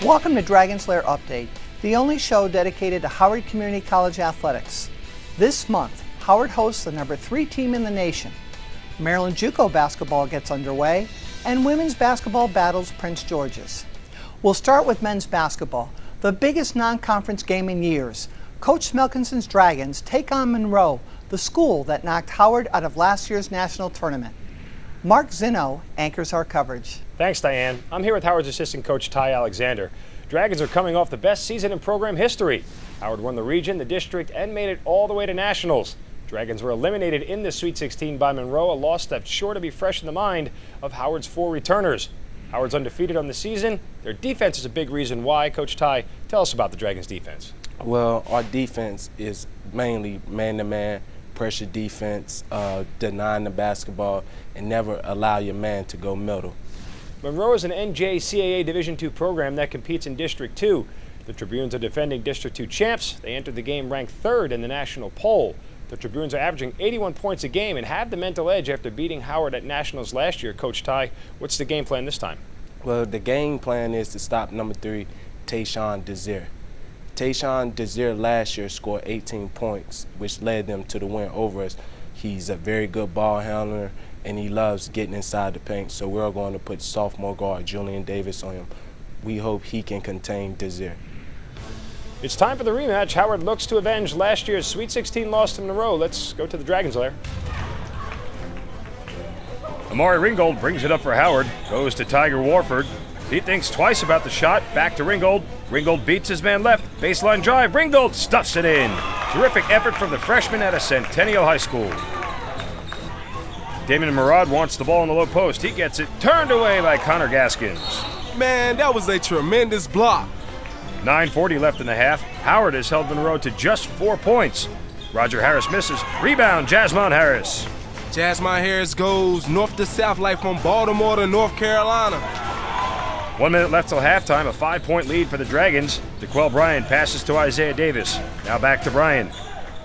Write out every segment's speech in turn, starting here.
Welcome to Dragon's Lair Update, the only show dedicated to Howard Community College athletics. This month, Howard hosts the number 3 team in the nation. Maryland JUCO basketball gets underway, and women's basketball battles Prince George's. We'll start with men's basketball, the biggest non-conference game in years. Coach Smelkinson's Dragons take on Monroe, the school that knocked Howard out of last year's national tournament. Mark Zinno anchors our coverage. Thanks, Diane. I'm here with Howard's assistant coach, Ty Alexander. Dragons are coming off the best season in program history. Howard won the region, the district, and made it all the way to nationals. Dragons were eliminated in the Sweet 16 by Monroe, a loss that's sure to be fresh in the mind of Howard's 4 returners. Howard's undefeated on the season. Their defense is a big reason why. Coach Ty, tell us about the Dragons' defense. Well, our defense is mainly man-to-man, pressure defense, denying the basketball, and never allow your man to go middle. Monroe is an NJCAA Division II program that competes in District 2. The Tribunes are defending District 2 champs. They entered the game ranked 3rd in the national poll. The Tribunes are averaging 81 points a game and have the mental edge after beating Howard at nationals last year. Coach Ty, what's the game plan this time? Well, the game plan is to stop number 3, Tayshawn Desir. Tayshawn Desir last year scored 18 points, which led them to the win over us. He's a very good ball handler, and he loves getting inside the paint, so we're going to put sophomore guard Julian Davis on him. We hope he can contain Desir. It's time for the rematch. Howard looks to avenge last year's Sweet 16 loss to Monroe. Let's go to the Dragons' lair. Amari Ringgold brings it up for Howard. Goes to Tiger Warford. He thinks twice about the shot. Back to Ringgold. Ringgold beats his man left. Baseline drive. Ringgold stuffs it in. Terrific effort from the freshman out of Centennial High School. Damon Murad wants the ball in the low post. He gets it turned away by Connor Gaskins. Man, that was a tremendous block. 9:40 left in the half. Howard has held Monroe to just 4 points. Roger Harris misses. Rebound, Jasmine Harris. Jasmine Harris goes north to south like from Baltimore to North Carolina. 1 minute left till halftime, a 5-point lead for the Dragons. DeQuell Bryan passes to Isaiah Davis. Now back to Bryan.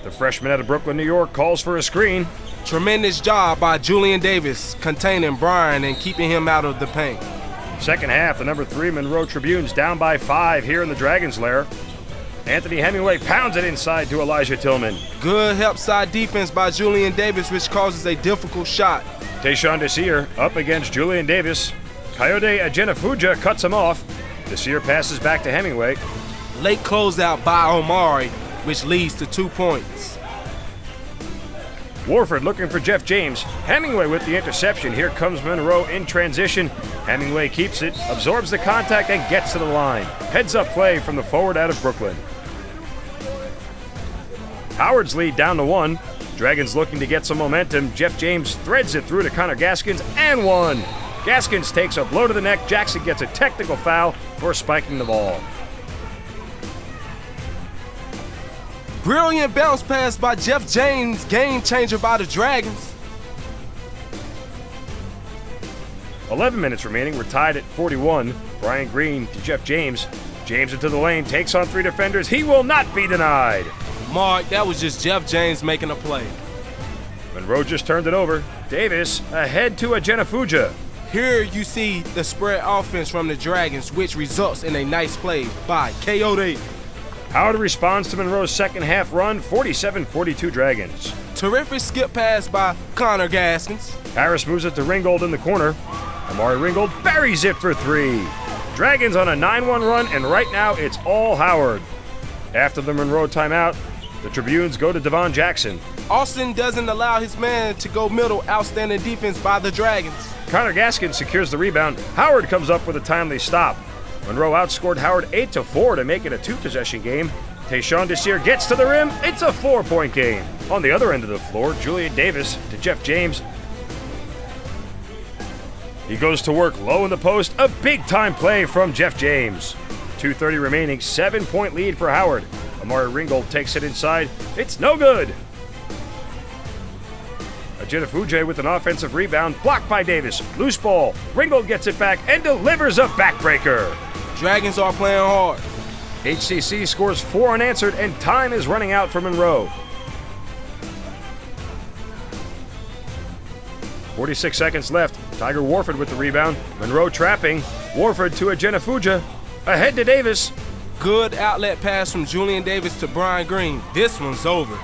The freshman out of Brooklyn, New York, calls for a screen. Tremendous job by Julian Davis containing Bryan and keeping him out of the paint. Second half, the number 3 Monroe Tribunes down by 5 here in the Dragons' lair. Anthony Hemingway pounds it inside to Elijah Tillman. Good help side defense by Julian Davis, which causes a difficult shot. Tayshawn Desir up against Julian Davis. Coyote Ajenafuja cuts him off. Desir passes back to Hemingway. Late closeout by Omari, which leads to 2 points. Warford looking for Jeff James. Hemingway with the interception. Here comes Monroe in transition. Hemingway keeps it, absorbs the contact, and gets to the line. Heads up play from the forward out of Brooklyn. Howard's lead down to 1. Dragons looking to get some momentum. Jeff James threads it through to Connor Gaskins and 1. Gaskins takes a blow to the neck. Jackson gets a technical foul for spiking the ball. Brilliant bounce pass by Jeff James, game changer by the Dragons. 11 minutes remaining. We're tied at 41. Brian Green to Jeff James. James into the lane, takes on 3 defenders. He will not be denied. Mark, that was just Jeff James making a play. Monroe just turned it over. Davis ahead to Ajenafuja. Here you see the spread offense from the Dragons, which results in a nice play by Coyote. Howard responds to Monroe's second half run, 47-42 Dragons. Terrific skip pass by Connor Gaskins. Harris moves it to Ringgold in the corner. Amari Ringgold buries it for 3. Dragons on a 9-1 run, and right now it's all Howard. After the Monroe timeout, the Tribunes go to Devon Jackson. Austin doesn't allow his man to go middle. Outstanding defense by the Dragons. Connor Gaskins secures the rebound. Howard comes up with a timely stop. Monroe outscored Howard 8-4 to make it a 2-possession game. Tayshawn Desir gets to the rim. It's a 4-point game. On the other end of the floor, Julian Davis to Jeff James. He goes to work low in the post. A big-time play from Jeff James. 2:30 remaining, 7-point lead for Howard. Amari Ringgold takes it inside. It's no good. Ajenafuja with an offensive rebound, blocked by Davis. Loose ball. Ringgold gets it back and delivers a backbreaker. Dragons are playing hard. HCC scores 4 unanswered, and time is running out for Monroe. 46 seconds left. Tiger Warford with the rebound. Monroe trapping. Warford to Ajenafuja. Ahead to Davis. Good outlet pass from Julian Davis to Brian Green. This one's over.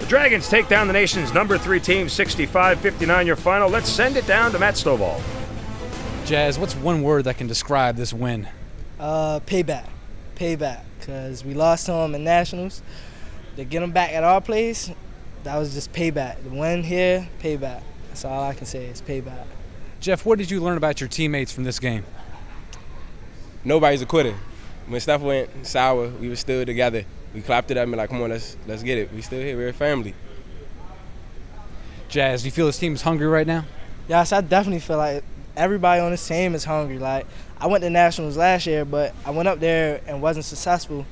The Dragons take down the nation's number 3 team, 65-59 your final. Let's send it down to Matt Stovall. Jazz, what's one word that can describe this win? Payback. Payback. Because we lost to them in Nationals. To get them back at our place, that was just payback. The win here, payback. That's all I can say is payback. Jeff, what did you learn about your teammates from this game? Nobody's a quitter. When stuff went sour, we were still together. We clapped it up and like, come on, let's get it. We still here. We're a family. Jazz, do you feel this team is hungry right now? Yes, I definitely feel like everybody on this team is hungry. Like, I went to Nationals last year, but I went up there and wasn't successful.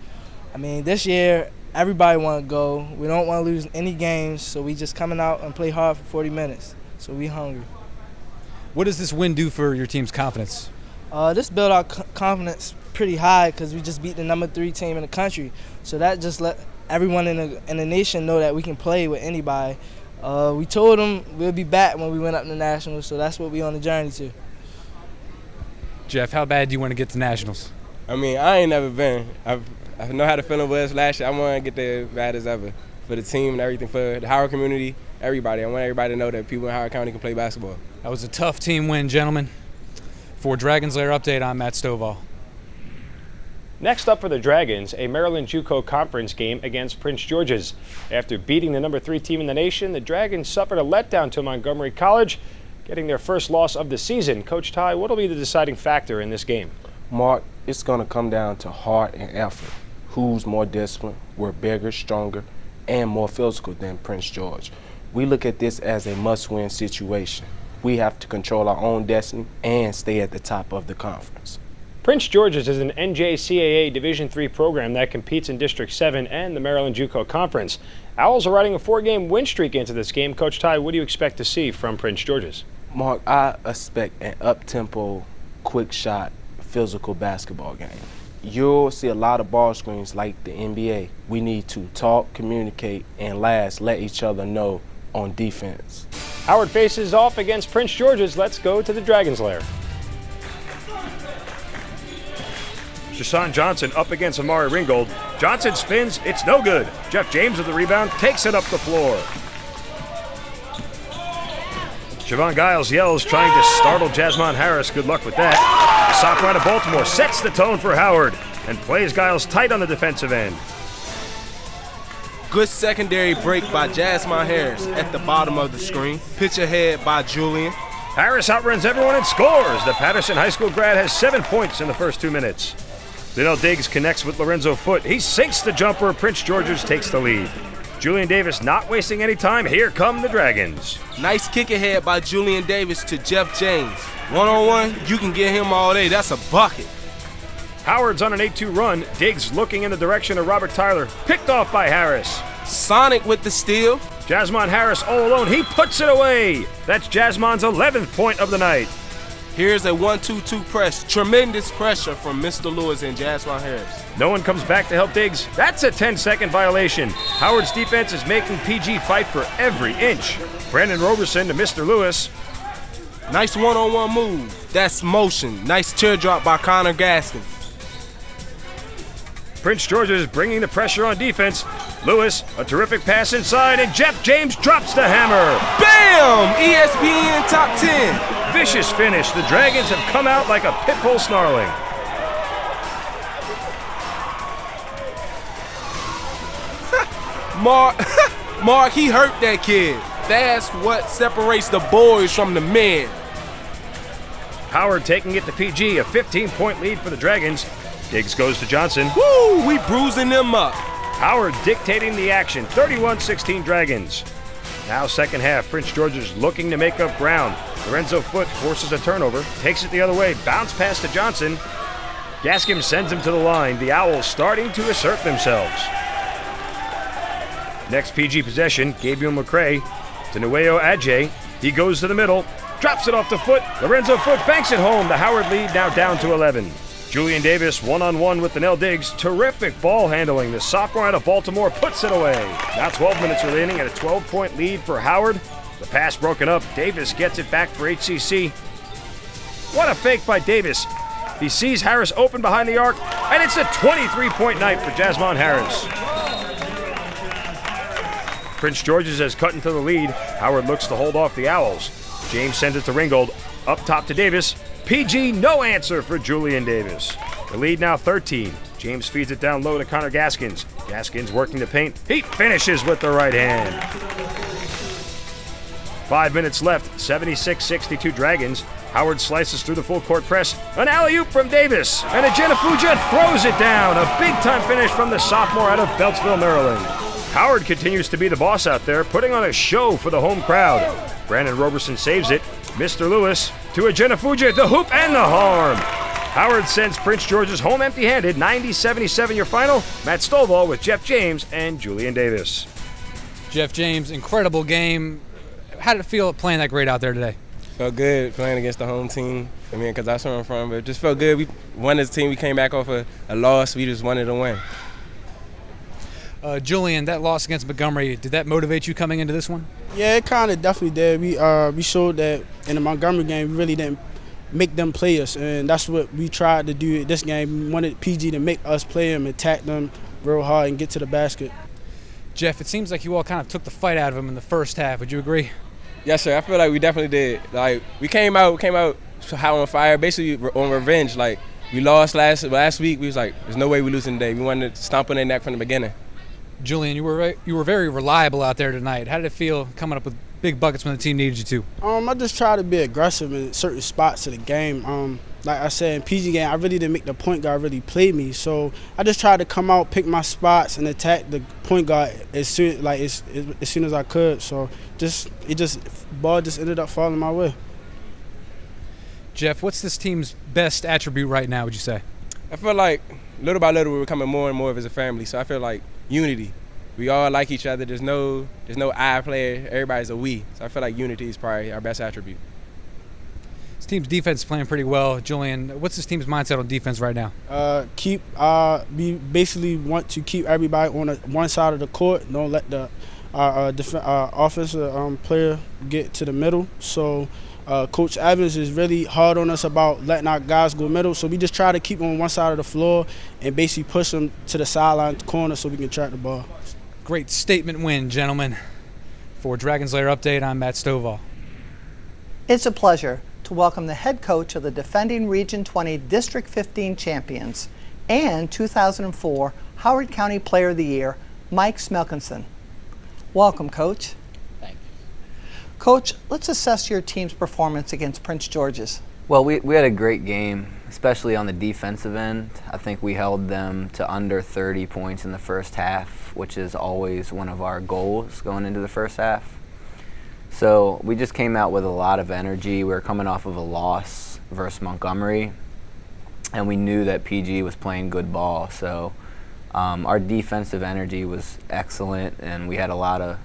I mean, this year, everybody want to go. We don't want to lose any games, so we just coming out and play hard for 40 minutes. So we hungry. What does this win do for your team's confidence? This built our confidence pretty high because we just beat the number 3 team in the country. So that just let everyone in the nation know that we can play with anybody. We told them we'll be back when we went up to the Nationals, so that's what we on the journey to. Jeff, how bad do you want to get to Nationals? I mean, I ain't never been. I know how the feeling was last year. I want to get there as bad as ever for the team and everything, for the Howard community, everybody. I want everybody to know that people in Howard County can play basketball. That was a tough team win, gentlemen. For Dragons Lair Update, I'm Matt Stovall. Next up for the Dragons, a Maryland JUCO conference game against Prince George's. After beating the number 3 team in the nation, the Dragons suffered a letdown to Montgomery College, getting their first loss of the season. Coach Ty, what will be the deciding factor in this game? Mark, it's going to come down to heart and effort. Who's more disciplined? We're bigger, stronger, and more physical than Prince George. We look at this as a must-win situation. We have to control our own destiny and stay at the top of the conference. Prince George's is an NJCAA Division III program that competes in District 7 and the Maryland JUCO Conference. Owls are riding a 4-game win streak into this game. Coach Ty, what do you expect to see from Prince George's? Mark, I expect an up-tempo, quick shot, physical basketball game. You'll see a lot of ball screens like the NBA. We need to talk, communicate, and last, let each other know on defense. Howard faces off against Prince George's. Let's go to the Dragons Lair. Jason Johnson up against Amari Ringgold. Johnson spins, it's no good. Jeff James with the rebound, takes it up the floor. Siobhan Giles yells, trying to startle Jasmine Harris. Good luck with that. The sophomore out of Baltimore sets the tone for Howard and plays Giles tight on the defensive end. Good secondary break by Jasmine Harris at the bottom of the screen. Pitch ahead by Julian. Harris outruns everyone and scores. The Patterson High School grad has 7 points in the first 2 minutes. Liddell Diggs connects with Lorenzo Foote. He sinks the jumper. Prince George's takes the lead. Julian Davis not wasting any time. Here come the Dragons. Nice kick ahead by Julian Davis to Jeff James. One-on-one, you can get him all day. That's a bucket. Howard's on an 8-2 run. Diggs looking in the direction of Robert Tyler. Picked off by Harris. Sonic with the steal. Jasmine Harris all alone. He puts it away. That's Jasmine's 11th point of the night. Here's a 1-2-2 press. Tremendous pressure from Mr. Lewis and Jasmine Harris. No one comes back to help Diggs. That's a 10-second violation. Howard's defense is making PG fight for every inch. Brandon Roberson to Mr. Lewis. Nice one-on-one move. That's motion. Nice teardrop by Connor Gaskins. Prince George's is bringing the pressure on defense. Lewis, a terrific pass inside, and Jeff James drops the hammer. Bam! ESPN top 10. Vicious finish. The Dragons have come out like a pit bull snarling. Mark, he hurt that kid. That's what separates the boys from the men. Howard taking it to PG, a 15-point lead for the Dragons. Diggs goes to Johnson. Woo, we bruising them up. Howard dictating the action, 31-16 Dragons. Now second half, Prince George's looking to make up ground. Lorenzo Foote forces a turnover, takes it the other way, bounce pass to Johnson. Gaskin sends him to the line. The Owls starting to assert themselves. Next PG possession, Gabriel McCray to Nueo Adjei. He goes to the middle, drops it off to Foote. Lorenzo Foote banks it home. The Howard lead now down to 11. Julian Davis one-on-one with Liddell Diggs. Terrific ball handling. The sophomore out of Baltimore puts it away. Now 12 minutes remaining and a 12-point lead for Howard. The pass broken up. Davis gets it back for HCC. What a fake by Davis. He sees Harris open behind the arc, and it's a 23-point night for Jasmine Harris. Prince George's has cut into the lead. Howard looks to hold off the Owls. James sends it to Ringgold. Up top to Davis. PG, no answer for Julian Davis. The lead now 13. James feeds it down low to Connor Gaskins. Gaskins working the paint. He finishes with the right hand. 5 minutes left. 76-62 Dragons. Howard slices through the full court press. An alley-oop from Davis. And Ajenafuja throws it down. A big-time finish from the sophomore out of Beltsville, Maryland. Howard continues to be the boss out there, putting on a show for the home crowd. Brandon Roberson saves it. Mr. Lewis to Ajenafuja, the hoop and the harm. Howard sends Prince George's home empty-handed. 90-77 your final. Matt Stovall with Jeff James and Julian Davis. Jeff James, incredible game. How did it feel playing that great out there today? Felt good playing against the home team. I mean, because that's where I'm from, but it just felt good. We won as a team. We came back off a loss. We just wanted to win. Julian, that loss against Montgomery, did that motivate you coming into this one? Yeah, it kind of definitely did. We showed that in the Montgomery game, we really didn't make them play us, and that's what we tried to do this game. We wanted PG to make us play them, attack them real hard, and get to the basket. Jeff, it seems like you all kind of took the fight out of them in the first half. Would you agree? Yes, sir. I feel like we definitely did. Like, we came out hot on fire, basically on revenge. Like, we lost last week. We was like, there's no way we're losing today. We wanted to stomp on their neck from the beginning. Julian, you were very reliable out there tonight. How did it feel coming up with big buckets when the team needed you to? I just try to be aggressive in certain spots of the game. Like I said, in PG game, I really didn't make the point guard really play me. So I just tried to come out, pick my spots, and attack the point guard as soon as I could. So ball just ended up falling my way. Jeff, what's this team's best attribute right now, would you say? I feel like little by little we're becoming more and more of as a family. So I feel like unity. We all like each other. There's no I player. Everybody's a we. So I feel like unity is probably our best attribute. This team's defense is playing pretty well. Julian, what's this team's mindset on defense right now? We basically want to keep everybody on one side of the court. Don't let the offensive player get to the middle. So Coach Evans is really hard on us about letting our guys go middle. So we just try to keep them on one side of the floor and basically push them to the sideline corner so we can track the ball. Great statement win, gentlemen. For Dragons Lair Update, I'm Matt Stovall. It's a pleasure to welcome the head coach of the defending Region 20 District 15 champions and 2004 Howard County Player of the Year, Mike Smelkinson. Welcome, Coach. Thank you. Coach, let's assess your team's performance against Prince George's. Well, we had a great game, especially on the defensive end. I think we held them to under 30 points in the first half, which is always one of our goals going into the first half. So we just came out with a lot of energy. We were coming off of a loss versus Montgomery, and we knew that PG was playing good ball. So our defensive energy was excellent, and we had a lot of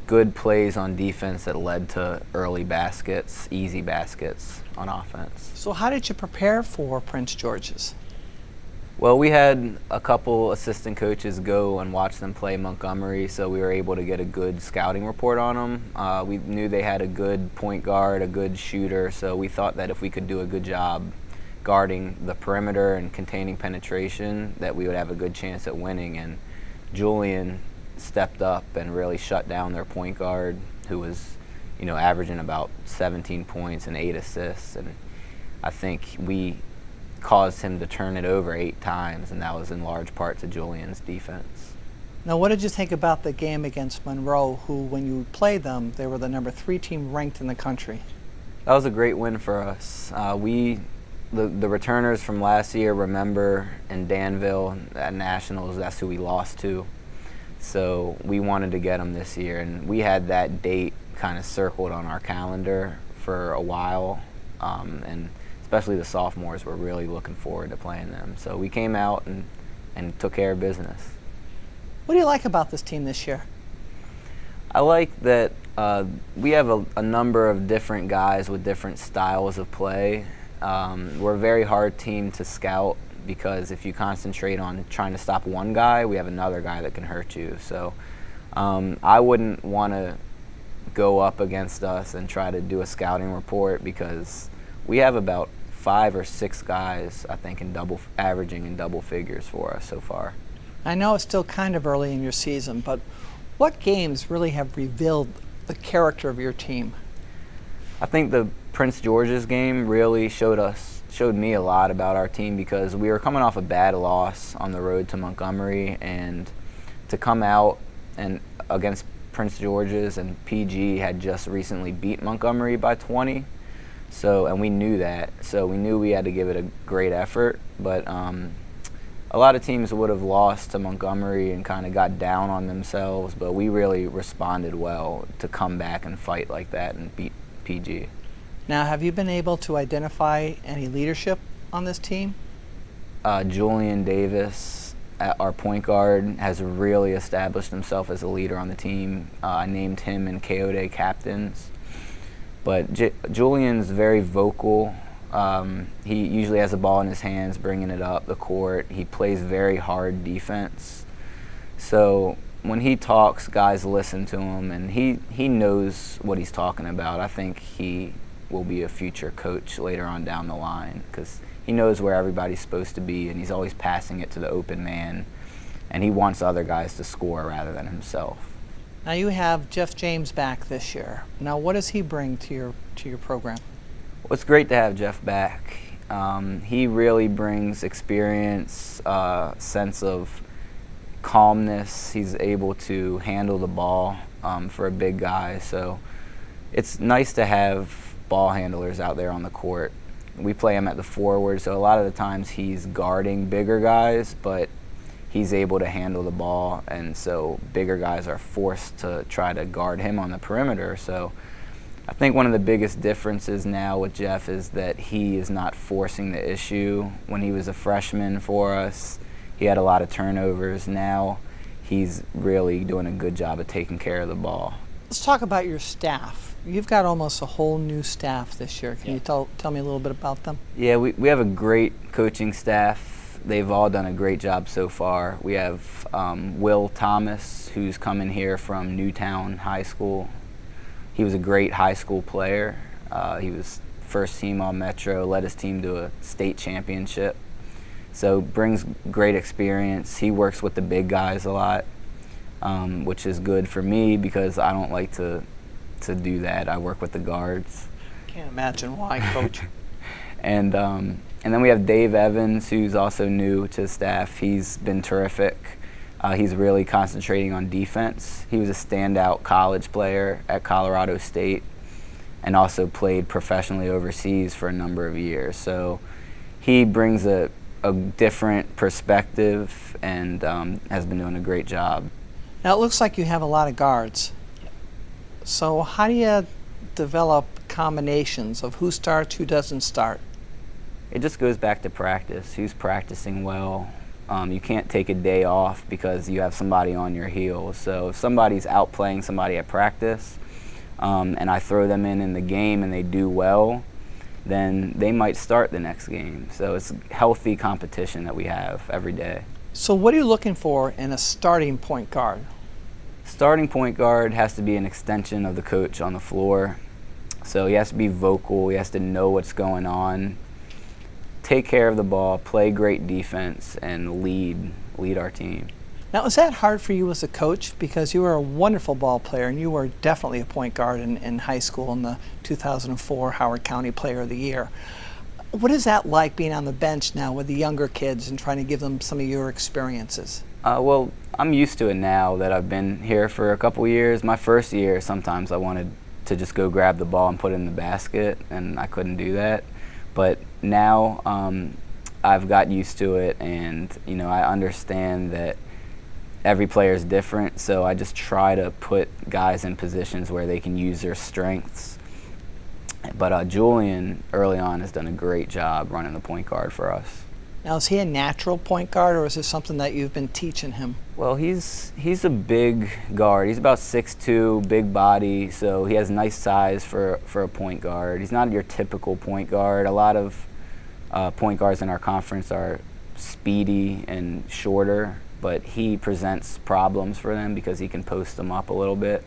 good plays on defense that led to early baskets, easy baskets on offense. So how did you prepare for Prince George's? Well, we had a couple assistant coaches go and watch them play Montgomery, so we were able to get a good scouting report on them. We knew they had a good point guard, a good shooter, so we thought that if we could do a good job guarding the perimeter and containing penetration, that we would have a good chance at winning. And Julian stepped up and really shut down their point guard, who was, averaging about 17 points and 8 assists. And I think we caused him to turn it over 8 times, and that was in large part to Julian's defense. Now, what did you think about the game against Monroe, who, when you played them, they were the number 3 team ranked in the country? That was a great win for us. The returners from last year remember in Danville at Nationals, that's who we lost to. So we wanted to get them this year, and we had that date kind of circled on our calendar for a while, and especially the sophomores were really looking forward to playing them. So we came out and took care of business. What do you like about this team this year? I like that we have a number of different guys with different styles of play. We're a very hard team to scout because if you concentrate on trying to stop one guy, we have another guy that can hurt you. So I wouldn't want to go up against us and try to do a scouting report because we have about 5 or 6 guys, I think, averaging in double figures for us so far. I know it's still kind of early in your season, but what games really have revealed the character of your team? I think the Prince George's game really showed me a lot about our team, because we were coming off a bad loss on the road to Montgomery, and to come out and against Prince George's, and PG had just recently beat Montgomery by 20. And we knew that. So we knew we had to give it a great effort, but a lot of teams would have lost to Montgomery and kind of got down on themselves, but we really responded well to come back and fight like that and beat PG. Now, have you been able to identify any leadership on this team? Julian Davis, our point guard, has really established himself as a leader on the team. I named him and Coyote captains. But Julian's very vocal. He usually has the ball in his hands, bringing it up the court. He plays very hard defense. So when he talks, guys listen to him, and he knows what he's talking about. I think he will be a future coach later on down the line, because he knows where everybody's supposed to be, and he's always passing it to the open man, and he wants other guys to score rather than himself. Now you have Jeff James back this year. Now what does he bring to your program? Well, it's great to have Jeff back. He really brings experience, sense of calmness. He's able to handle the ball for a big guy. So it's nice to have ball handlers out there on the court. We play him at the forward, so a lot of the times he's guarding bigger guys, but he's able to handle the ball, and so bigger guys are forced to try to guard him on the perimeter. So I think one of the biggest differences now with Jeff is that he is not forcing the issue. When he was a freshman for us, he had a lot of turnovers. Now he's really doing a good job of taking care of the ball. Let's talk about your staff. You've got almost a whole new staff this year. Can you tell me a little bit about them? Yeah, we have a great coaching staff. They've all done a great job so far. We have Will Thomas, who's coming here from Newtown High School. He was a great high school player. He was first team All-Metro, led his team to a state championship. So brings great experience. He works with the big guys a lot, which is good for me because I don't like to do that. I work with the guards. Can't imagine why, Coach. And then we have Dave Evans, who's also new to the staff. He's been terrific. He's really concentrating on defense. He was a standout college player at Colorado State and also played professionally overseas for a number of years. So he brings a different perspective and has been doing a great job. Now it looks like you have a lot of guards. So how do you develop combinations of who starts, who doesn't start? It just goes back to practice. Who's practicing well? You can't take a day off because you have somebody on your heels. So if somebody's out playing somebody at practice and I throw them in the game and they do well, then they might start the next game. So it's healthy competition that we have every day. So what are you looking for in a starting point guard? Starting point guard has to be an extension of the coach on the floor. So he has to be vocal. He has to know what's going on, take care of the ball, play great defense, and lead our team. Now, is that hard for you as a coach? Because you were a wonderful ball player, and you were definitely a point guard in high school in the 2004 Howard County Player of the Year. What is that like being on the bench now with the younger kids and trying to give them some of your experiences? Well, I'm used to it now that I've been here for a couple years. My first year, sometimes I wanted to just go grab the ball and put it in the basket, and I couldn't do that. But now I've got used to it, and I understand that every player is different, so I just try to put guys in positions where they can use their strengths. But Julian, early on, has done a great job running the point guard for us. Now, is he a natural point guard, or is this something that you've been teaching him? Well, he's a big guard. He's about 6'2", big body, so he has nice size for a point guard. He's not your typical point guard. A lot of point guards in our conference are speedy and shorter, but he presents problems for them because he can post them up a little bit.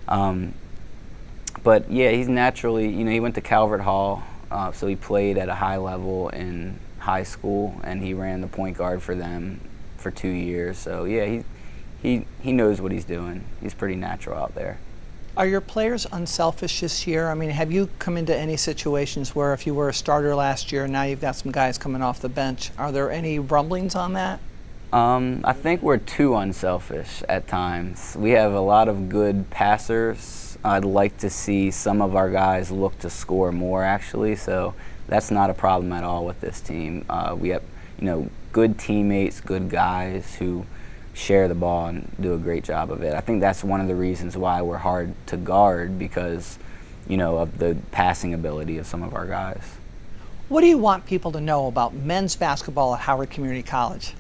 But yeah, he's naturally, he went to Calvert Hall So he played at a high level in high school, and he ran the point guard for them for 2 years. So yeah, he knows what he's doing. He's pretty natural out there. Are your players unselfish this year? I mean, have you come into any situations where if you were a starter last year and now you've got some guys coming off the bench, are there any rumblings on that? I think we're too unselfish at times. We have a lot of good passers. I'd like to see some of our guys look to score more, actually, so that's not a problem at all with this team. We have, good teammates, good guys who share the ball and do a great job of it. I think that's one of the reasons why we're hard to guard, because, of the passing ability of some of our guys. What do you want people to know about men's basketball at Howard Community College?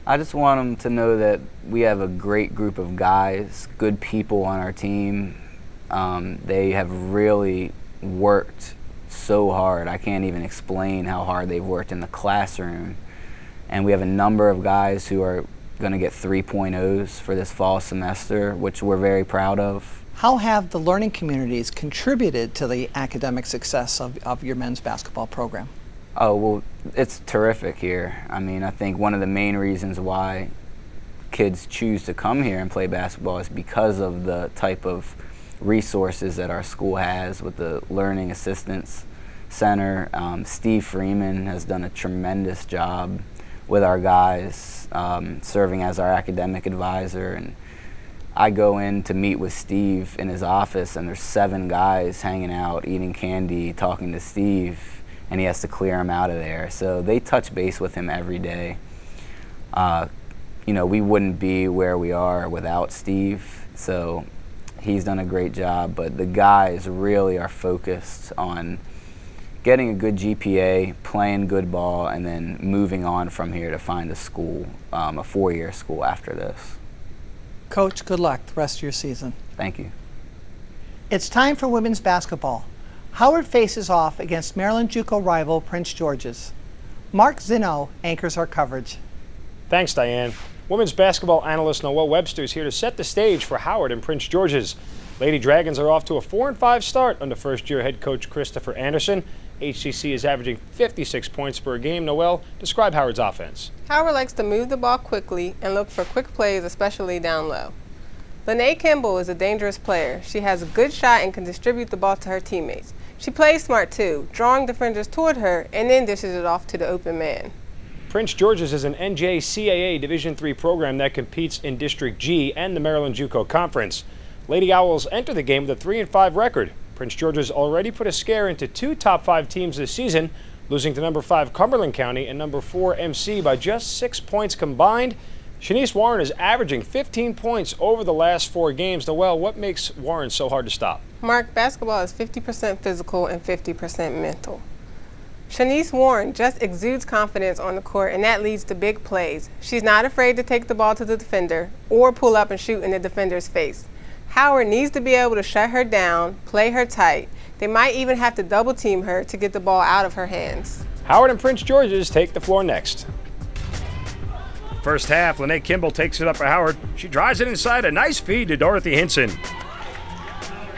I just want them to know that we have a great group of guys, good people on our team. They have really worked so hard. I can't even explain how hard they've worked in the classroom. And we have a number of guys who are going to get 3.0s for this fall semester, which we're very proud of. How have the learning communities contributed to the academic success of your men's basketball program? Oh, well, it's terrific here. I mean, I think one of the main reasons why kids choose to come here and play basketball is because of the type of resources that our school has with the Learning Assistance Center. Steve Freeman has done a tremendous job with our guys, serving as our academic advisor. And I go in to meet with Steve in his office, and there's 7 guys hanging out, eating candy, talking to Steve, and he has to clear them out of there. So they touch base with him every day. We wouldn't be where we are without Steve, so he's done a great job. But the guys really are focused on getting a good GPA, playing good ball, and then moving on from here to find a school, a 4-year school after this. Coach, good luck the rest of your season. Thank you. It's time for women's basketball. Howard faces off against Maryland JUCO rival Prince George's. Mark Zinno anchors our coverage. Thanks, Diane. Women's basketball analyst Noelle Webster is here to set the stage for Howard and Prince George's. Lady Dragons are off to a 4-5 start under first-year head coach Christopher Anderson. HCC is averaging 56 points per game. Noelle, describe Howard's offense. Howard likes to move the ball quickly and look for quick plays, especially down low. Lanae Kimball is a dangerous player. She has a good shot and can distribute the ball to her teammates. She plays smart too, drawing defenders toward her and then dishes it off to the open man. Prince George's is an NJCAA Division III program that competes in District G and the Maryland JUCO Conference. Lady Owls enter the game with a 3-5 record. Prince George's already put a scare into 2 top 5 teams this season, losing to number 5 Cumberland County and number 4 MC by just 6 points combined. Shanice Warren is averaging 15 points over the last 4 games. Noelle, what makes Warren so hard to stop? Mark, basketball is 50% physical and 50% mental. Shanice Warren just exudes confidence on the court, and that leads to big plays. She's not afraid to take the ball to the defender or pull up and shoot in the defender's face. Howard needs to be able to shut her down, play her tight. They might even have to double team her to get the ball out of her hands. Howard and Prince George's take the floor next. First half, Lanae Kimball takes it up for Howard. She drives it inside, a nice feed to Dorothy Hinson.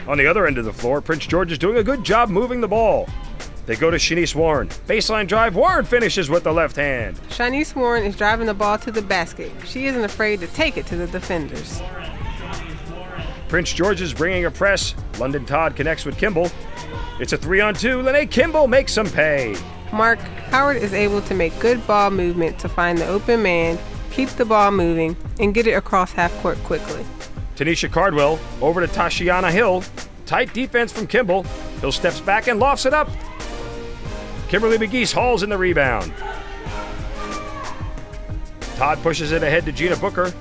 On the other end of the floor, Prince George is doing a good job moving the ball. They go to Shanice Warren. Baseline drive, Warren finishes with the left hand. Shanice Warren is driving the ball to the basket. She isn't afraid to take it to the defenders. Prince George is bringing a press. London Todd connects with Kimball. It's a 3-on-2. Lanae Kimball makes some pay. Mark, Howard is able to make good ball movement to find the open man, keep the ball moving, and get it across half court quickly. Tanisha Cardwell over to Tashiana Hill. Tight defense from Kimball. Hill steps back and lofts it up. Kimberly McGeese hauls in the rebound. Todd pushes it ahead to Gina Booker.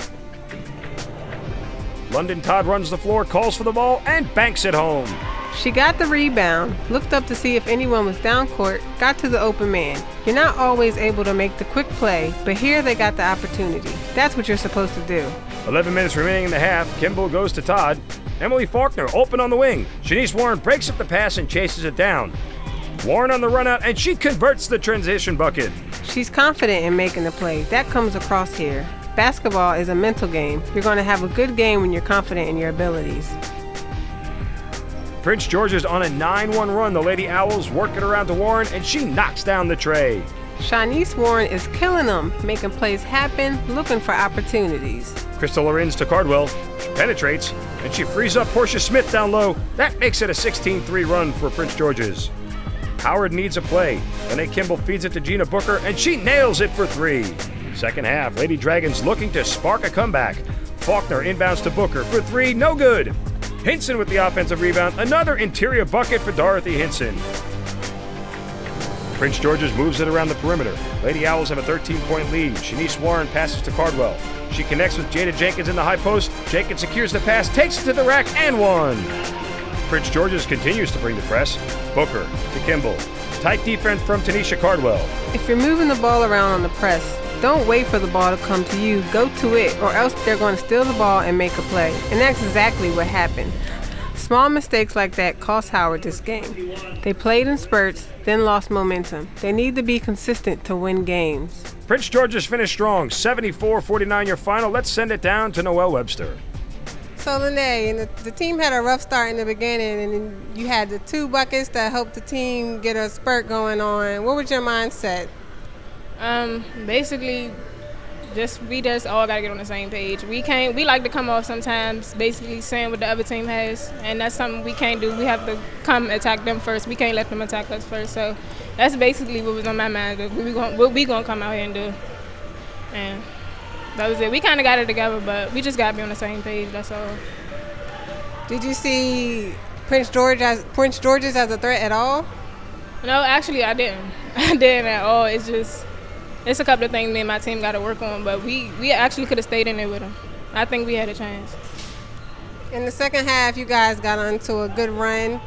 London Todd runs the floor, calls for the ball, and banks it home. She got the rebound, looked up to see if anyone was down court, got to the open man. You're not always able to make the quick play, but here they got the opportunity. That's what you're supposed to do. 11 minutes remaining in the half. Kimball goes to Todd. Emily Faulkner open on the wing. Shanice Warren breaks up the pass and chases it down. Warren on the run out, and she converts the transition bucket. She's confident in making the play. That comes across here. Basketball is a mental game. You're going to have a good game when you're confident in your abilities. Prince George's on a 9-1 run. The Lady Owls work it around to Warren, and she knocks down the tray. Shanice Warren is killing them, making plays happen, looking for opportunities. Crystal Lorenz to Cardwell. She penetrates, and she frees up Portia Smith down low. That makes it a 16-3 run for Prince George's. Howard needs a play. Lene Kimball feeds it to Gina Booker, and she nails it for 3. Second half, Lady Dragons looking to spark a comeback. Faulkner inbounds to Booker for 3, no good. Hinson with the offensive rebound, another interior bucket for Dorothy Hinson. Prince George's moves it around the perimeter. Lady Owls have a 13-point lead. Shanice Warren passes to Cardwell. She connects with Jada Jenkins in the high post. Jenkins secures the pass, takes it to the rack, and 1. Prince George's continues to bring the press. Booker to Kimball. Tight defense from Tanisha Cardwell. If you're moving the ball around on the press, don't wait for the ball to come to you. Go to it, or else they're going to steal the ball and make a play. And that's exactly what happened. Small mistakes like that cost Howard this game. They played in spurts, then lost momentum. They need to be consistent to win games. Prince George's finished strong, 74-49 your final. Let's send it down to Noelle Webster. So Lene, the team had a rough start in the beginning, and then you had the 2 buckets that helped the team get a spurt going on. What was your mindset? Basically, we just all gotta get on the same page. We like to come off sometimes, basically saying what the other team has, and that's something we can't do. We have to come attack them first. We can't let them attack us first. So that's basically what was on my mind. What we gonna come out here and do, and that was it. We kind of got it together, but we just gotta be on the same page. That's all. Did you see Prince George's as a threat at all? No, actually, I didn't. I didn't at all. It's a couple of things me and my team got to work on, but we actually could have stayed in there with them. I think we had a chance. In the second half, you guys got onto a good run.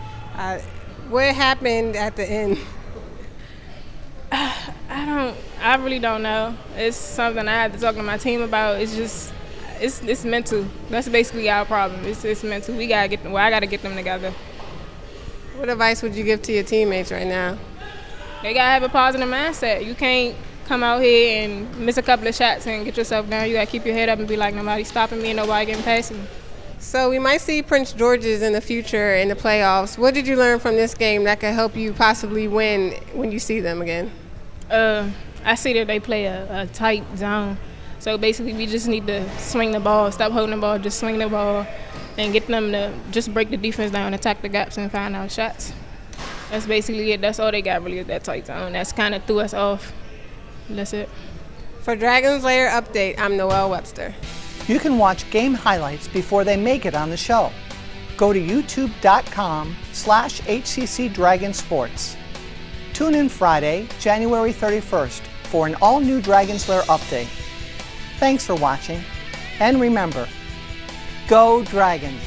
What happened at the end? I really don't know. It's something I had to talk to my team about. It's mental. That's basically our problem. It's mental. I got to get them together. What advice would you give to your teammates right now? They got to have a positive mindset. You can't come out here and miss a couple of shots and get yourself down. You got to keep your head up and be like, nobody's stopping me and nobody getting past me. So we might see Prince George's in the future in the playoffs. What did you learn from this game that could help you possibly win when you see them again? I see that they play a tight zone. So basically we just need to swing the ball, stop holding the ball, just swing the ball and get them to just break the defense down, attack the gaps and find out shots. That's basically it. That's all they got really is that tight zone. That's kind of threw us off. That's it. For Dragons Lair Update, I'm Noelle Webster. You can watch game highlights before they make it on the show. Go to youtube.com/HCC Dragon Sports. Tune in Friday, January 31st for an all-new Dragons Lair update. Thanks for watching, and remember, go Dragons!